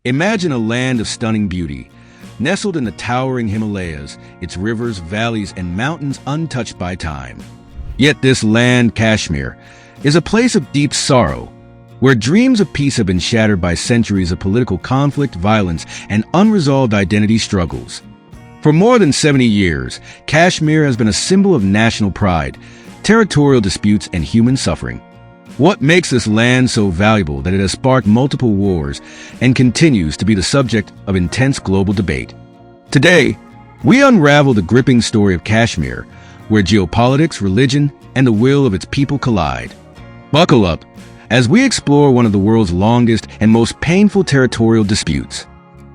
Imagine a land of stunning beauty, nestled in the towering Himalayas, its rivers, valleys, and mountains untouched by time. Yet this land, Kashmir, is a place of deep sorrow, where dreams of peace have been shattered by centuries of political conflict, violence, and unresolved identity struggles. For more than 70 years, Kashmir has been a symbol of national pride, territorial disputes, and human suffering. What makes this land so valuable that it has sparked multiple wars and continues to be the subject of intense global debate? Today, we unravel the gripping story of Kashmir, where geopolitics, religion, and the will of its people collide. Buckle up as we explore one of the world's longest and most painful territorial disputes.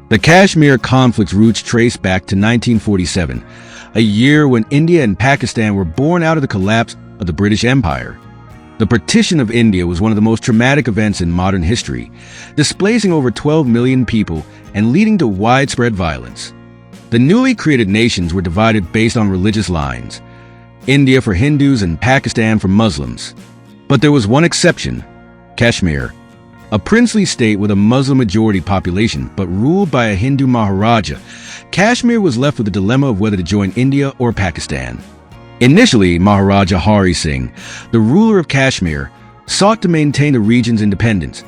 The Kashmir conflict's roots trace back to 1947, a year when India and Pakistan were born out of the collapse of the British Empire. The partition of India was one of the most traumatic events in modern history, displacing over 12 million people and leading to widespread violence. The newly created nations were divided based on religious lines, India for Hindus and Pakistan for Muslims. But there was one exception: Kashmir, a princely state with a Muslim-majority population but ruled by a Hindu Maharaja. Kashmir was left with the dilemma of whether to join India or Pakistan. Initially, Maharaja Hari Singh, the ruler of Kashmir, sought to maintain the region's independence,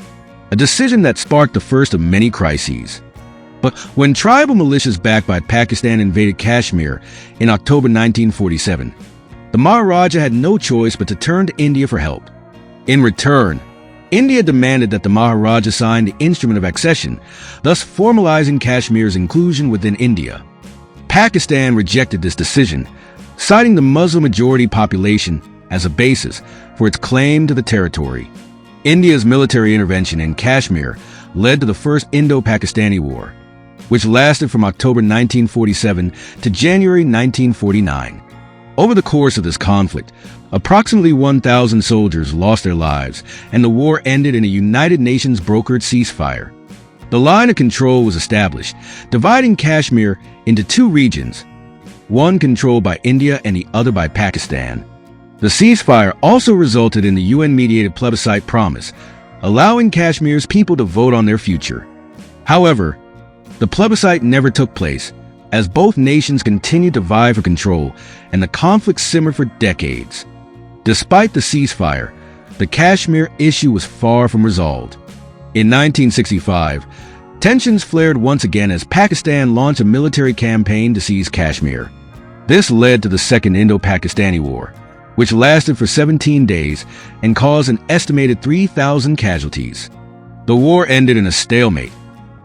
a decision that sparked the first of many crises. But when tribal militias backed by Pakistan invaded Kashmir in October 1947, the Maharaja had no choice but to turn to India for help. In return, India demanded that the Maharaja sign the Instrument of Accession, thus formalizing Kashmir's inclusion within India. Pakistan rejected this decision, citing the Muslim-majority population as a basis for its claim to the territory. India's military intervention in Kashmir led to the First Indo-Pakistani War, which lasted from October 1947 to January 1949. Over the course of this conflict, approximately 1,000 soldiers lost their lives, and the war ended in a United Nations brokered ceasefire. The line of control was established, dividing Kashmir into two regions, one controlled by India and the other by Pakistan. The ceasefire also resulted in the UN-mediated plebiscite promise, allowing Kashmir's people to vote on their future. However, the plebiscite never took place, as both nations continued to vie for control, and the conflict simmered for decades. Despite the ceasefire, the Kashmir issue was far from resolved. In 1965, tensions flared once again as Pakistan launched a military campaign to seize Kashmir. This led to the Second Indo-Pakistani War, which lasted for 17 days and caused an estimated 3,000 casualties. The war ended in a stalemate,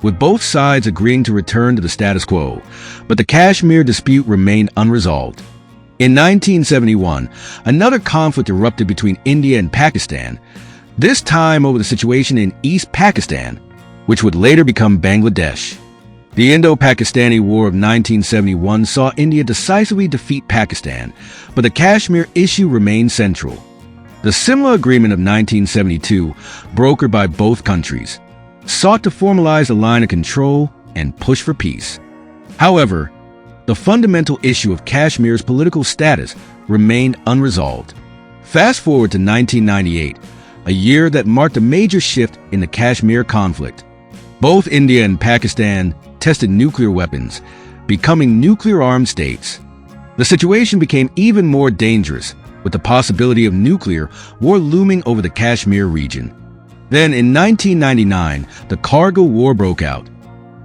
with both sides agreeing to return to the status quo, but the Kashmir dispute remained unresolved. In 1971, another conflict erupted between India and Pakistan, this time over the situation in East Pakistan, which would later become Bangladesh. The Indo-Pakistani War of 1971 saw India decisively defeat Pakistan, but the Kashmir issue remained central. The Simla Agreement of 1972, brokered by both countries, sought to formalize the line of control and push for peace. However, the fundamental issue of Kashmir's political status remained unresolved. Fast forward to 1998, a year that marked a major shift in the Kashmir conflict. Both India and Pakistan tested nuclear weapons, becoming nuclear-armed states. The situation became even more dangerous, with the possibility of nuclear war looming over the Kashmir region. Then, in 1999, the Kargil War broke out.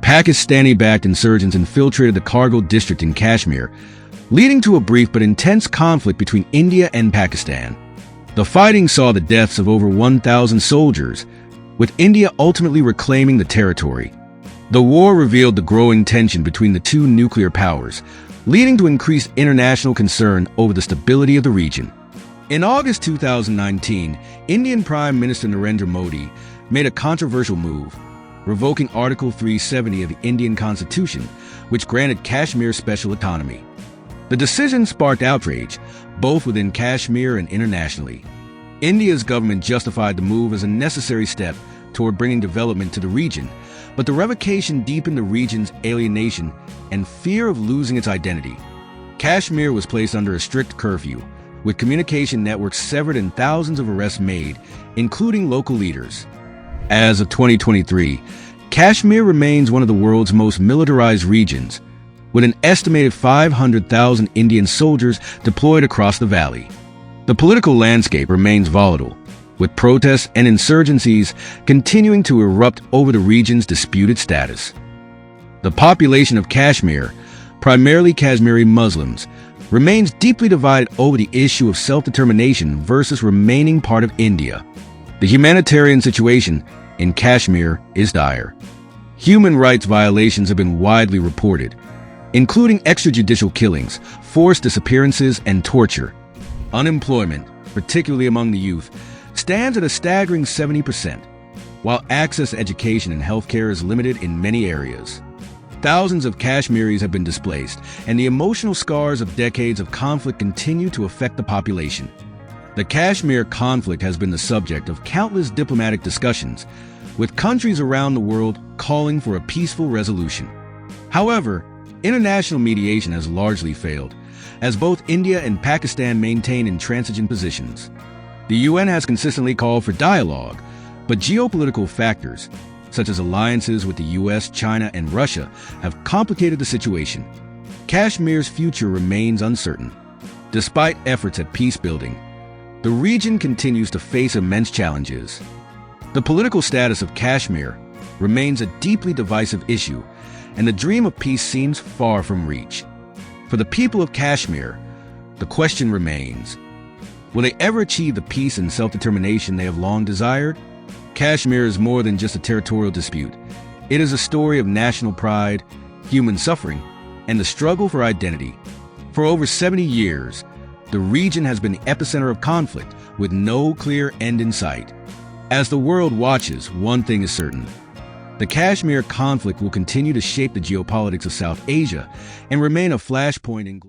Pakistani-backed insurgents infiltrated the Kargil district in Kashmir, leading to a brief but intense conflict between India and Pakistan. The fighting saw the deaths of over 1,000 soldiers, with India ultimately reclaiming the territory. The war revealed the growing tension between the two nuclear powers, leading to increased international concern over the stability of the region. In August 2019, Indian Prime Minister Narendra Modi made a controversial move, revoking Article 370 of the Indian Constitution, which granted Kashmir special autonomy. The decision sparked outrage, both within Kashmir and internationally. India's government justified the move as a necessary step toward bringing development to the region, but the revocation deepened the region's alienation and fear of losing its identity. Kashmir was placed under a strict curfew, with communication networks severed and thousands of arrests made, including local leaders. As of 2023, Kashmir remains one of the world's most militarized regions, with an estimated 500,000 Indian soldiers deployed across the valley. The political landscape remains volatile, with protests and insurgencies continuing to erupt over the region's disputed status. The population of Kashmir, primarily Kashmiri Muslims, remains deeply divided over the issue of self-determination versus remaining part of India. The humanitarian situation in Kashmir is dire. Human rights violations have been widely reported, including extrajudicial killings, forced disappearances, and torture. Unemployment, particularly among the youth, stands at a staggering 70%, while access to education and healthcare is limited in many areas. Thousands of Kashmiris have been displaced, and the emotional scars of decades of conflict continue to affect the population. The Kashmir conflict has been the subject of countless diplomatic discussions, with countries around the world calling for a peaceful resolution. However, international mediation has largely failed, as both India and Pakistan maintain intransigent positions. The UN has consistently called for dialogue, but geopolitical factors, such as alliances with the US, China, and Russia, have complicated the situation. Kashmir's future remains uncertain. Despite efforts at peace building, the region continues to face immense challenges. The political status of Kashmir remains a deeply divisive issue, and the dream of peace seems far from reach. For the people of Kashmir, the question remains: will they ever achieve the peace and self-determination they have long desired? Kashmir is more than just a territorial dispute. It is a story of national pride, human suffering, and the struggle for identity. For over 70 years, the region has been the epicenter of conflict, with no clear end in sight. As the world watches, one thing is certain: the Kashmir conflict will continue to shape the geopolitics of South Asia and remain a flashpoint in